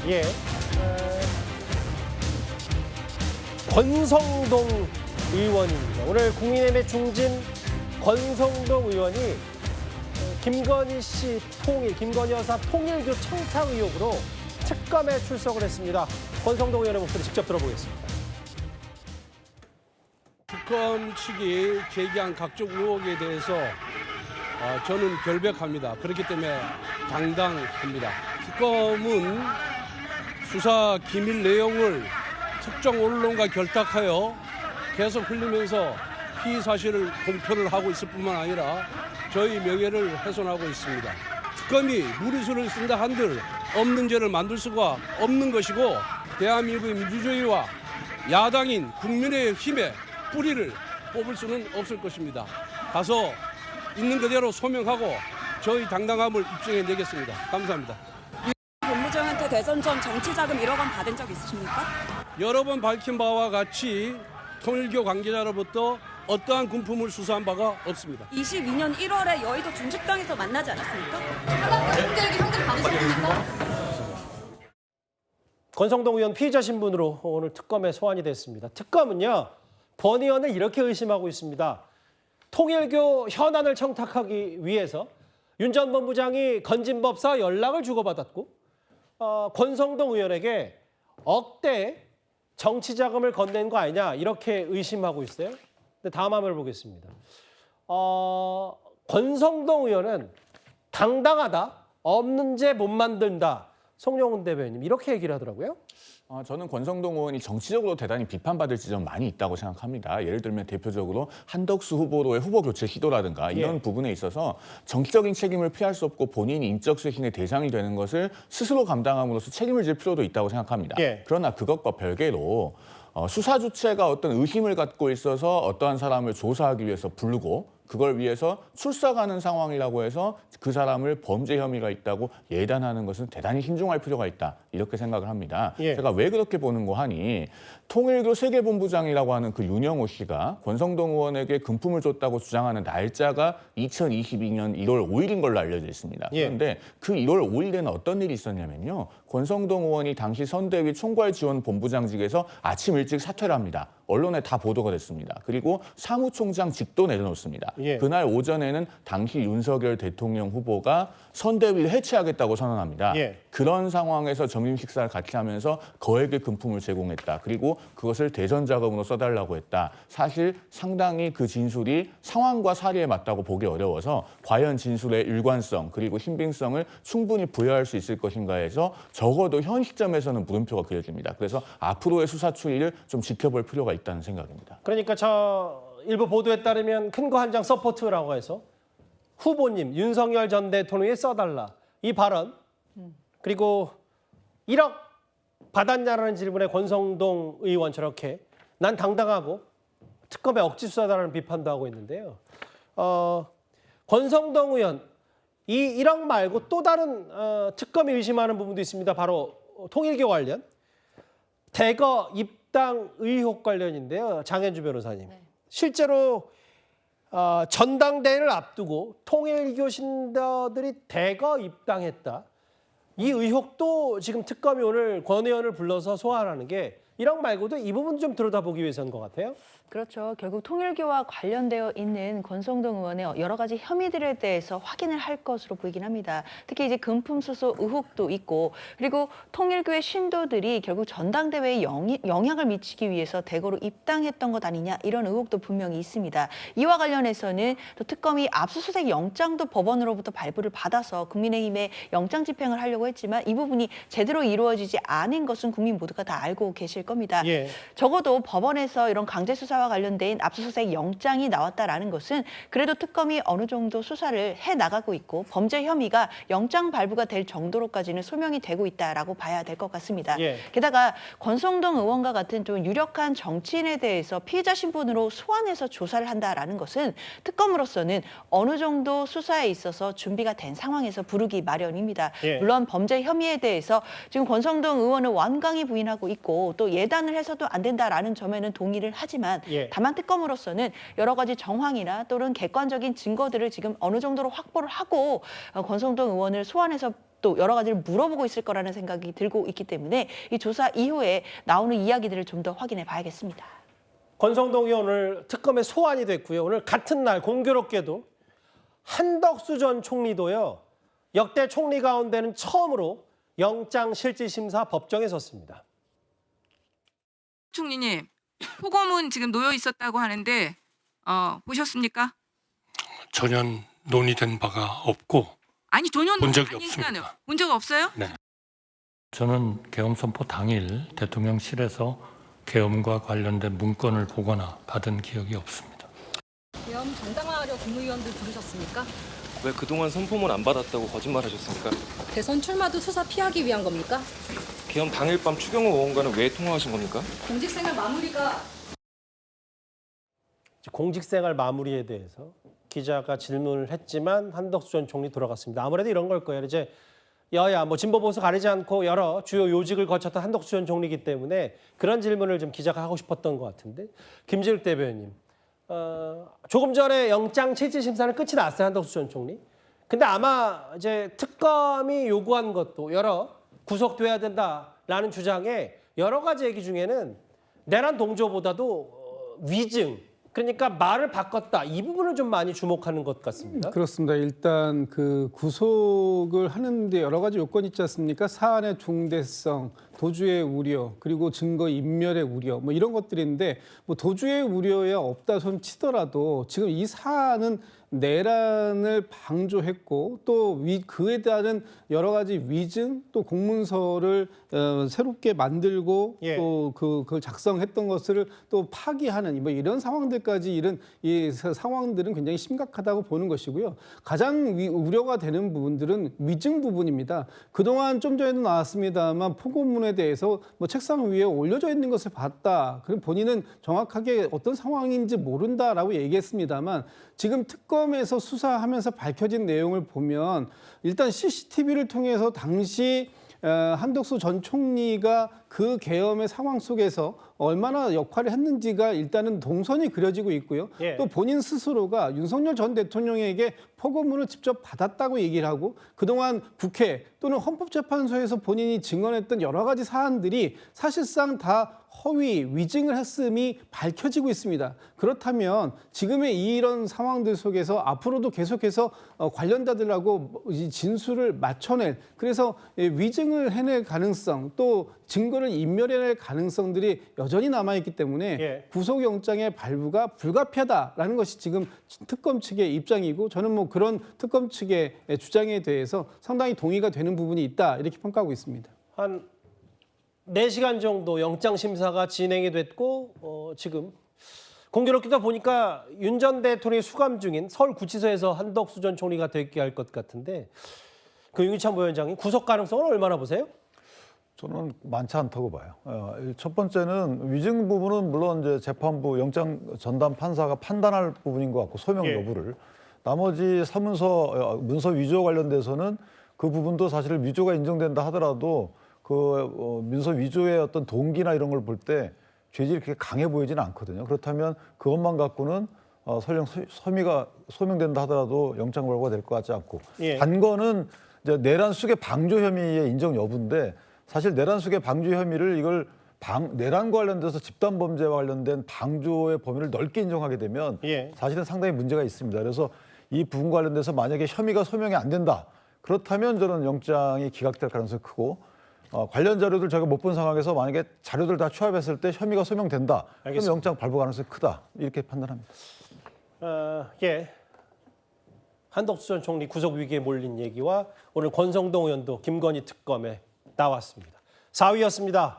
예. 권성동 의원입니다. 오늘 국민의힘의 중진 권성동 의원이 김건희 씨 통일, 김건희 여사 통일교 청탁 의혹으로 특검에 출석을 했습니다. 권성동 의원의 목소리 직접 들어보겠습니다. 특검 측이 제기한 각종 의혹에 대해서 저는 결백합니다. 그렇기 때문에 당당합니다. 특검은 수사 기밀 내용을 특정 언론과 결탁하여 계속 흘리면서 피의 사실을 공표를 하고 있을 뿐만 아니라 저희 명예를 훼손하고 있습니다. 특검이 무리수를 쓴다 한들 없는 죄를 만들 수가 없는 것이고 대한민국의 민주주의와 야당인 국민의힘의 뿌리를 뽑을 수는 없을 것입니다. 가서 있는 그대로 소명하고 저희 당당함을 입증해내겠습니다. 감사합니다. 본부장한테 대선 전 정치자금 1억 원 받은 적 있으십니까? 여러 번 밝힌 바와 같이 통일교 관계자로부터 어떠한 금품을 수사한 바가 없습니다. 22년 1월에 여의도 중식당에서 만나지 않았습니까? 현금 받으셨습니까? 권성동 의원 피의자 신분으로 오늘 특검에 소환이 됐습니다. 특검은요, 권 의원을 이렇게 의심하고 있습니다. 통일교 현안을 청탁하기 위해서 윤 전 본부장이 건진법사 연락을 주고받았고 권성동 의원에게 억대 정치자금을 건넨 거 아니냐 이렇게 의심하고 있어요. 근데 다음 화면을 보겠습니다. 권성동 의원은 당당하다, 없는 죄 못 만든다. 송영훈 대변인 이렇게 얘기를 하더라고요. 저는 권성동 의원이 정치적으로 대단히 비판받을 지점 많이 있다고 생각합니다. 예를 들면 대표적으로 한덕수 후보로의 후보 교체 시도라든가 이런 부분에 있어서 정치적인 책임을 피할 수 없고 본인이 인적 쇄신의 대상이 되는 것을 스스로 감당함으로써 책임을 질 필요도 있다고 생각합니다. 그러나 그것과 별개로 수사 주체가 어떤 의심을 갖고 있어서 어떠한 사람을 조사하기 위해서 부르고 그걸 위해서 출석하는 상황이라고 해서 그 사람을 범죄 혐의가 있다고 예단하는 것은 대단히 신중할 필요가 있다. 이렇게 생각을 합니다. 제가 왜 그렇게 보는 거 하니 통일교 세계본부장이라고 하는 그 윤영호 씨가 권성동 의원에게 금품을 줬다고 주장하는 날짜가 2022년 1월 5일인 걸로 알려져 있습니다. 그런데 그 1월 5일에는 어떤 일이 있었냐면요. 권성동 의원이 당시 선대위 총괄지원본부장직에서 아침 일찍 사퇴를 합니다. 언론에 다 보도가 됐습니다. 그리고 사무총장직도 내려놓습니다. 그날 오전에는 당시 윤석열 대통령 후보가 선대위를 해체하겠다고 선언합니다. 그런 상황에서 점심 식사를 같이 하면서 거액의 금품을 제공했다. 그리고 그것을 대선 자금으로 써달라고 했다. 사실 상당히 그 진술이 상황과 사리에 맞다고 보기 어려워서 과연 진술의 일관성 그리고 신빙성을 충분히 부여할 수 있을 것인가 해서 적어도 현 시점에서는 물음표가 그려집니다. 그래서 앞으로의 수사 추이를 좀 지켜볼 필요가 있다는 생각입니다. 그러니까 저 일부 보도에 따르면 큰 거 한 장 서포트라고 해서 후보님 윤석열 전 대통령에 써달라 이 발언 그리고 1억 받았냐라는 질문에 권성동 의원 저렇게 난 당당하고 특검에 억지 수사다라는 비판도 하고 있는데요. 권성동 의원 이 1억 말고 또 다른 특검이 의심하는 부분도 있습니다. 바로 통일교 관련 대거 입당 의혹 관련인데요. 장현주 변호사님. 실제로 전당대회를 앞두고 통일교 신도들이 대거 입당했다. 이 의혹도 지금 특검이 오늘 권 의원을 불러서 소환하는 게 1억 말고도 이 부분 좀 들여다보기 위해서인 것 같아요. 그렇죠. 결국 통일교와 관련되어 있는 권성동 의원의 여러 가지 혐의들에 대해서 확인을 할 것으로 보이긴 합니다. 특히 이제 금품 수수 의혹도 있고 그리고 통일교의 신도들이 결국 전당대회에 영향을 미치기 위해서 대거로 입당했던 것 아니냐 이런 의혹도 분명히 있습니다. 이와 관련해서는 또 특검이 압수수색 영장도 법원으로부터 발부를 받아서 국민의힘에 영장 집행을 하려고 했지만 이 부분이 제대로 이루어지지 않은 것은 국민 모두가 다 알고 계실 겁니다. 적어도 법원에서 이런 강제 수사와 관련된 압수수색 영장이 나왔다라는 것은 그래도 특검이 어느 정도 수사를 해 나가고 있고 범죄 혐의가 영장 발부가 될 정도로까지는 소명이 되고 있다라고 봐야 될 것 같습니다. 게다가 권성동 의원과 같은 좀 유력한 정치인에 대해서 피의자 신분으로 소환해서 조사를 한다라는 것은 특검으로서는 어느 정도 수사에 있어서 준비가 된 상황에서 부르기 마련입니다. 물론 범죄 혐의에 대해서 지금 권성동 의원은 완강히 부인하고 있고 또 예단을 해서도 안 된다라는 점에는 동의를 하지만 예. 다만 특검으로서는 여러 가지 정황이나 또는 객관적인 증거들을 지금 어느 정도로 확보를 하고 권성동 의원을 소환해서 또 여러 가지를 물어보고 있을 거라는 생각이 들고 있기 때문에 이 조사 이후에 나오는 이야기들을 좀 더 확인해 봐야겠습니다. 권성동 의원 오늘 특검에 소환이 됐고요. 오늘 같은 날 공교롭게도 한덕수 전 총리도요. 역대 총리 가운데는 처음으로 영장실질심사 법정에 섰습니다. 총리님, 포고문 지금 놓여 있었다고 하는데 보셨습니까? 전혀 논의된 바가 없고 아니 전혀 본 적이 아니니까요. 없습니다. 본 적 없어요? 네. 저는 계엄 선포 당일 대통령실에서 계엄과 관련된 문건을 보거나 받은 기억이 없습니다. 계엄 정당화하려 국무위원들 부르셨습니까? 왜 그동안 선포문 안 받았다고 거짓말하셨습니까? 대선 출마도 수사 피하기 위한 겁니까? 계엄 당일 밤 추경호 의원과는 왜 통화하신 겁니까? 공직생활 마무리가 공직생활 마무리에 대해서 기자가 질문을 했지만 한덕수 전 총리 돌아갔습니다. 아무래도 이런 걸 거예요. 이제 여야 진보 보수 가리지 않고 여러 주요 요직을 거쳤던 한덕수 전 총리이기 때문에 그런 질문을 좀 기자가 하고 싶었던 것 같은데 김재욱 대변인 조금 전에 영장실질심사는 끝이 났어요. 한덕수 전 총리. 근데 아마 이제 특검이 요구한 것도 여러 구속돼야 된다라는 주장에 여러 가지 얘기 중에는 내란 동조보다도 위증 그러니까 말을 바꿨다 이 부분을 좀 많이 주목하는 것 같습니다. 그렇습니다. 일단 그 구속을 하는데 여러 가지 요건이 있지 않습니까? 사안의 중대성, 도주의 우려, 그리고 증거 인멸의 우려, 이런 것들인데 도주의 우려야 없다 손 치더라도 지금 이 사안은 내란을 방조했고 또 그에 따른 여러 가지 위증 또 공문서를 새롭게 만들고 예. 또 그걸 작성했던 것을 또 파기하는 이런 상황들까지 이런 이 상황들은 굉장히 심각하다고 보는 것이고요. 가장 우려가 되는 부분들은 위증 부분입니다. 그동안 좀 전에도 나왔습니다만 포고문에 대해서 책상 위에 올려져 있는 것을 봤다. 그럼 본인은 정확하게 어떤 상황인지 모른다라고 얘기했습니다만 지금 특검에서 수사하면서 밝혀진 내용을 보면 일단 CCTV를 통해서 당시 한덕수 전 총리가 그 계엄의 상황 속에서 얼마나 역할을 했는지가 일단은 동선이 그려지고 있고요. 예. 또 본인 스스로가 윤석열 전 대통령에게 포고문을 직접 받았다고 얘기를 하고 그동안 국회 또는 헌법재판소에서 본인이 증언했던 여러 가지 사안들이 사실상 다 허위, 위증을 했음이 밝혀지고 있습니다. 그렇다면 지금의 이런 상황들 속에서 앞으로도 계속해서 관련자들하고 이 진술을 맞춰낼 그래서 위증을 해낼 가능성 또 증거를 인멸해낼 가능성들이 여전히 남아있기 때문에 예. 구속영장의 발부가 불가피하다라는 것이 지금 특검 측의 입장이고 저는 그런 특검 측의 주장에 대해서 상당히 동의가 되는 부분이 있다 이렇게 평가하고 있습니다. 한 4시간 정도 영장 심사가 진행이 됐고 지금 공교롭게도 보니까 윤 전 대통령이 수감 중인 서울구치소에서 한덕수 전 총리가 대기할 것 같은데 그 윤기찬 부위원장님 구속 가능성은 얼마나 보세요? 저는 많지 않다고 봐요. 첫 번째는 위증 부분은 물론 이제 재판부 영장 전담 판사가 판단할 부분인 것 같고 소명 여부를 나머지 사문서 문서 위조 관련돼서는 그 부분도 사실 위조가 인정된다 하더라도 그 문서 위조의 어떤 동기나 이런 걸 볼 때 죄질이 그렇게 강해 보이지는 않거든요. 그렇다면 그것만 갖고는 설령 혐의가 소명된다 하더라도 영장 발부가 될 것 같지 않고 단거는 이제 내란 수계 방조 혐의의 인정 여부인데 사실 내란 수계 방조 혐의를 이걸 내란과 관련돼서 집단 범죄와 관련된 방조의 범위를 넓게 인정하게 되면 사실은 상당히 문제가 있습니다. 그래서 이 부분 관련돼서 만약에 혐의가 소명이 안 된다. 그렇다면 저는 영장이 기각될 가능성이 크고 관련 자료들 제가 못 본 상황에서 만약에 자료들 다 취합했을 때 혐의가 소명된다. 그럼 영장 발부 가능성이 크다. 이렇게 판단합니다. 한덕수 전 총리 구속 위기에 몰린 얘기와 오늘 권성동 의원도 김건희 특검에 나왔습니다. 4위였습니다.